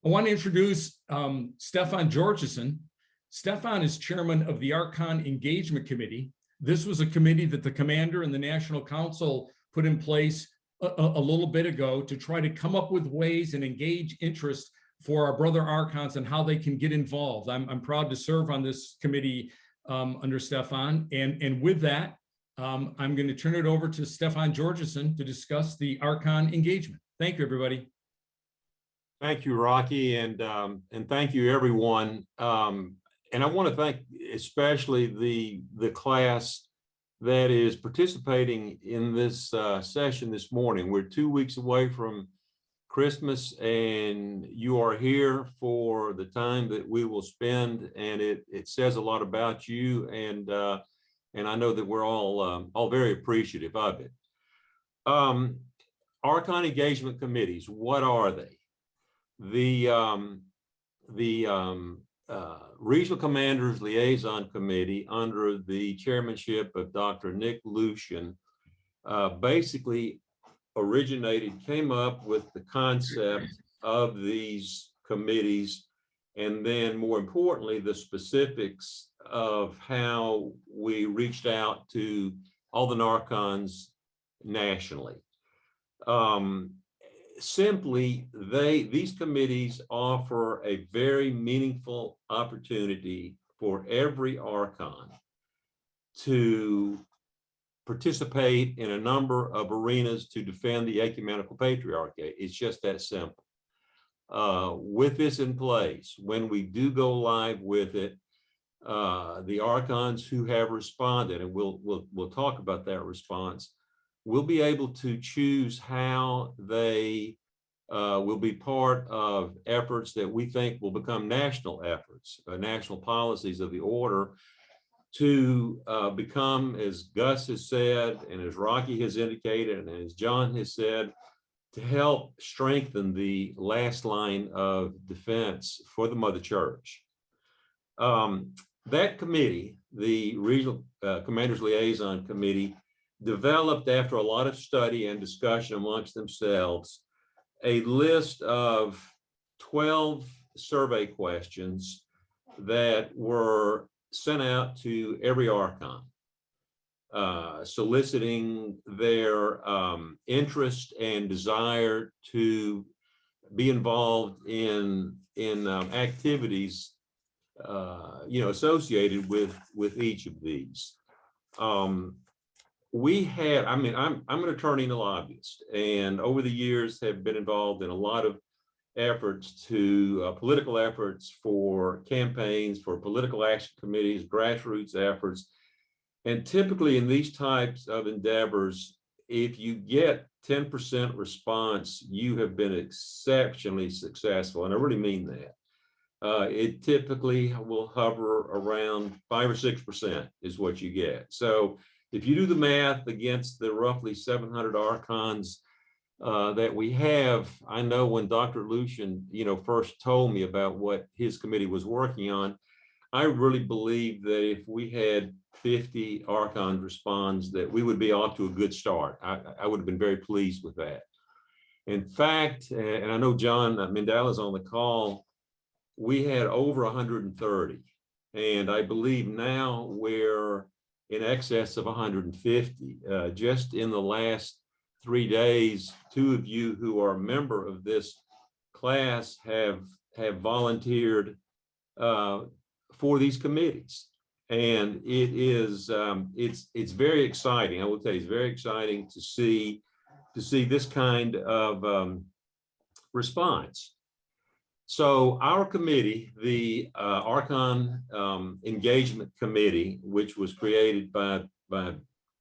I want to introduce Stefan Georgeson. Stefan is chairman of the Archon Engagement Committee. This was a committee that the commander and the National Council put in place a little bit ago to try to come up with ways and engage interest for our brother Archons and how they can get involved. I'm proud to serve on this committee under Stefan. And with that, I'm going to turn it over to Stefan Georgeson to discuss the Archon engagement. Thank you, everybody. Thank you, Rocky, and thank you, everyone. And I want to thank especially the class that is participating in this session this morning. We're 2 weeks away from Christmas, and you are here for the time that we will spend, and it says a lot about you, and I know that we're all very appreciative of it. Archon Engagement Committees, what are they? The Regional Commanders Liaison Committee, under the chairmanship of Dr. Nick Lucian, basically came up with the concept of these committees, and then more importantly, the specifics of how we reached out to all the Narcons nationally. Simply, these committees offer a very meaningful opportunity for every Archon to participate in a number of arenas to defend the ecumenical patriarchate. It's just that simple. With this in place, when we do go live with it, the Archons who have responded, and we'll talk about that response, will be able to choose how they will be part of efforts that we think will become national efforts, national policies of the order, to become, as Gus has said, and as Rocky has indicated, and as John has said, to help strengthen the last line of defense for the Mother Church. That committee, the Regional Commanders Liaison Committee, developed, after a lot of study and discussion amongst themselves, a list of 12 survey questions that were sent out to every Archon, soliciting their interest and desire to be involved in activities associated with each of these. We had, I'm an attorney and a lobbyist, and over the years have been involved in a lot of efforts political efforts for campaigns, for political action committees, grassroots efforts. And typically in these types of endeavors, if you get 10% response, you have been exceptionally successful. And I really mean that. It typically will hover around 5 or 6% is what you get. So if you do the math against the roughly 700 Archons that we have, I know when Dr. Lucian, first told me about what his committee was working on, I really believe that if we had 50 Archons respond, that we would be off to a good start. I would have been very pleased with that. In fact, and I know John Mendel is on the call, we had over 130, and I believe now we're in excess of 150. Just in the last 3 days, 2 of you who are a member of this class have volunteered for these committees, and it is it's very exciting. I will tell you, it's very exciting to see this kind of response. So our committee, the Archon Engagement Committee, which was created by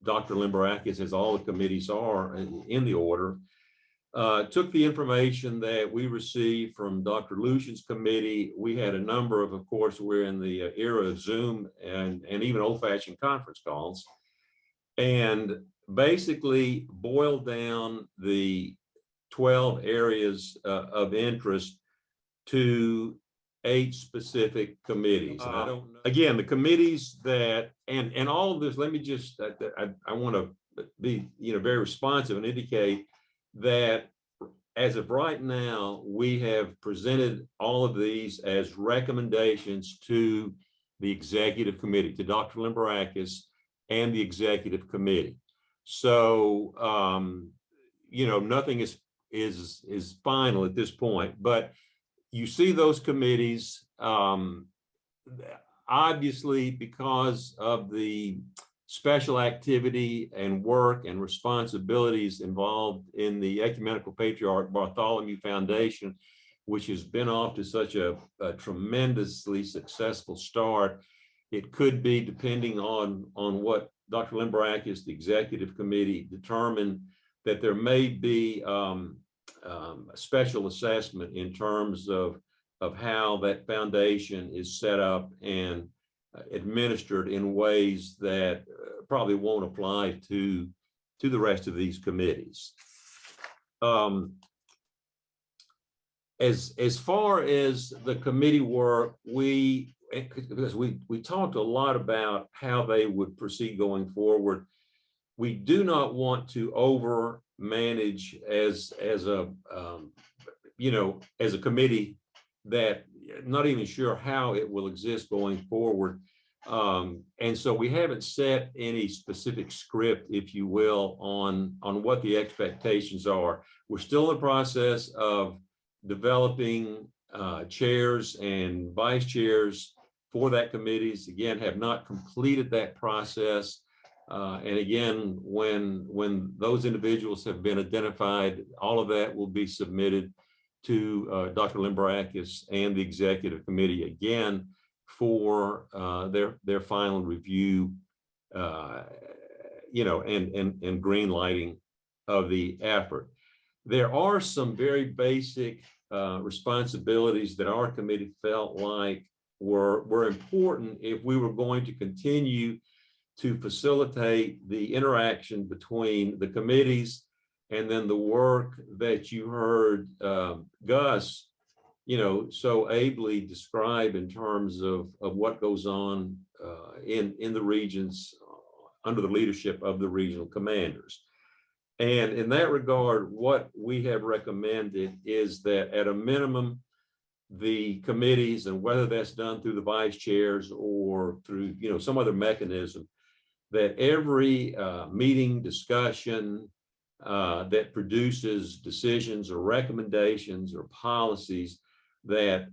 Dr. Limberakis, as all the committees are in the order, took the information that we received from Dr. Lucian's committee. We had a number of course, we're in the era of Zoom and even old-fashioned conference calls, and basically boiled down the 12 areas of interest to 8 specific committees. And I don't know, again, the committees that, and all of this, let me just, I want to be very responsive and indicate that as of right now, we have presented all of these as recommendations to the executive committee, to Dr. Limberakis and the executive committee. So, nothing is final at this point, but you see those committees, obviously, because of the special activity and work and responsibilities involved in the Ecumenical Patriarch Bartholomew Foundation, which has been off to such a tremendously successful start. It could be, depending on what Dr. Limberakis, the executive committee, determined, that there may be a special assessment in terms of how that foundation is set up and administered in ways that probably won't apply to the rest of these committees. As far as the committee work, because we talked a lot about how they would proceed going forward. We do not want to over manage as a committee that not even sure how it will exist going forward. And so we haven't set any specific script, if you will, on what the expectations are. We're still in the process of developing chairs and vice chairs for that committees. Again, have not completed that process. And again, when those individuals have been identified, all of that will be submitted to Dr. Limberakis and the executive committee again for their final review, and green lighting of the effort. There are some very basic responsibilities that our committee felt like were important if we were going to continue to facilitate the interaction between the committees and then the work that you heard Gus, so ably describe in terms of what goes on in the regions under the leadership of the regional commanders. And in that regard, what we have recommended is that at a minimum, the committees, and whether that's done through the vice chairs or through some other mechanism, that every meeting, discussion that produces decisions or recommendations or policies, that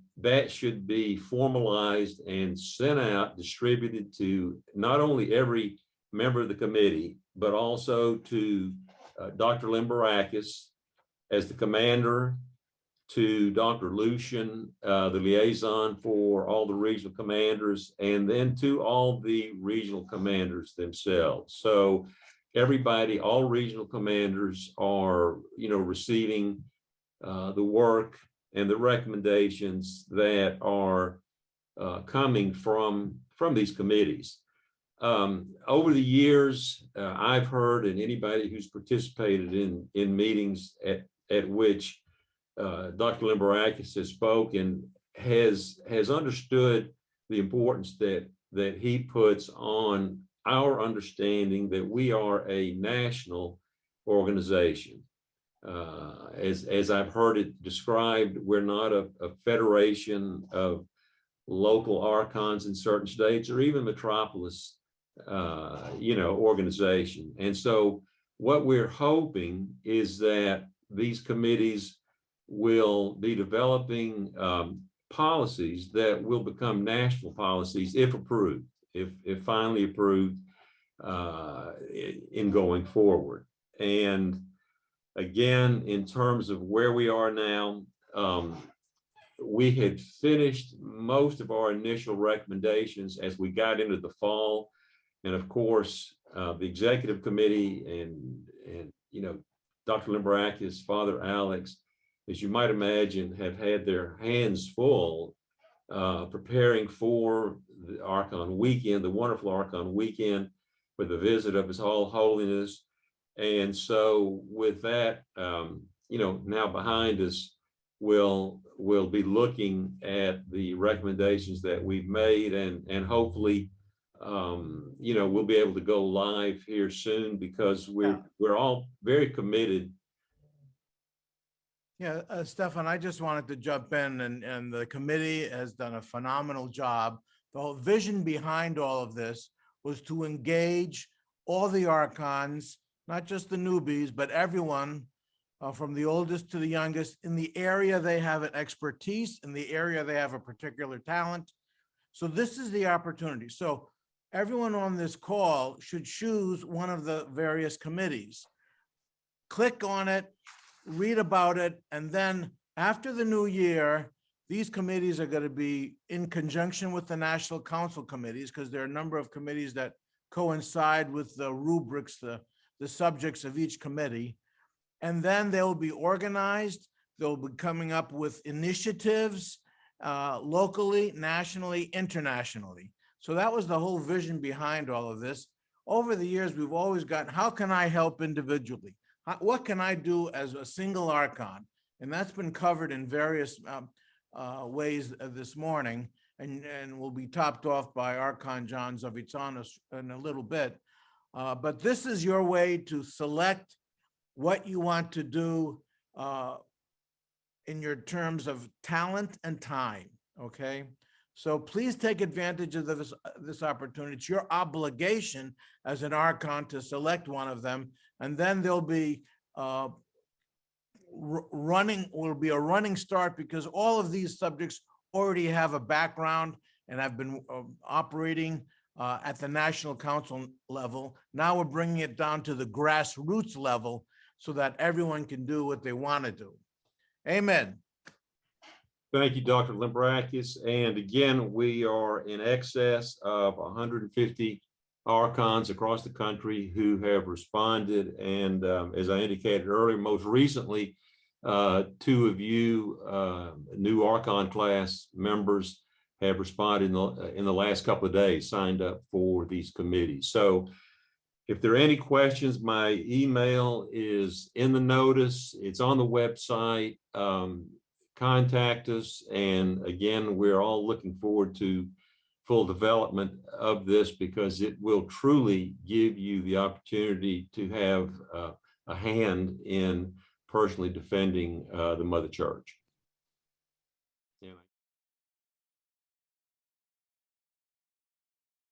should be formalized and sent out, distributed to not only every member of the committee, but also to Dr. Limberakis as the commander, to Dr. Lucian, the liaison for all the regional commanders, and then to all the regional commanders themselves. So everybody, all regional commanders are, receiving the work and the recommendations that are coming from these committees. Over the years, I've heard, and anybody who's participated in meetings at which Dr. Limberakis has spoken has understood the importance that he puts on our understanding that we are a national organization. As I've heard it described, we're not a federation of local archons in certain states or even metropolis, organization. And so what we're hoping is that these committees will be developing policies that will become national policies if approved, if finally approved in going forward. And again, in terms of where we are now, we had finished most of our initial recommendations as we got into the fall. And of course, the executive committee and Dr. Limberakis, Father Alex, as you might imagine, have had their hands full preparing for the Archon weekend, the wonderful Archon weekend, with the visit of His All Holiness. And so with that, now behind us, we'll be looking at the recommendations that we've made, and hopefully, we'll be able to go live here soon, because we're all very committed Yeah, Stefan, I just wanted to jump in, and the committee has done a phenomenal job. The whole vision behind all of this was to engage all the archons, not just the newbies, but everyone from the oldest to the youngest in the area they have an expertise, in the area they have a particular talent. So this is the opportunity. So everyone on this call should choose one of the various committees. Click on it, read about it, and then after the new year, these committees are going to be in conjunction with the National Council committees, because there are a number of committees that coincide with the rubrics, the subjects of each committee. And then they'll be organized. They'll be coming up with initiatives locally, nationally, internationally. So that was the whole vision behind all of this. Over the years, we've always gotten, how can I help individually? What can I do as a single archon? And that's been covered in various ways this morning, and will be topped off by Archon John Zavitsanos in a little bit. But this is your way to select what you want to do in your terms of talent and time, okay? So please take advantage of this opportunity. It's your obligation as an archon to select one of them, and then there'll be a running start, because all of these subjects already have a background and have been operating at the National Council level. Now we're bringing it down to the grassroots level so that everyone can do what they want to do. Amen. Thank you, Dr. Limbrakis. And again, we are in excess of 150 archons across the country who have responded. And as I indicated earlier, most recently, 2 of you new Archon class members have responded in the last couple of days, signed up for these committees. So if there are any questions, my email is in the notice. It's on the website. Contact us. And again, we're all looking forward to full development of this, because it will truly give you the opportunity to have a hand in personally defending the Mother Church.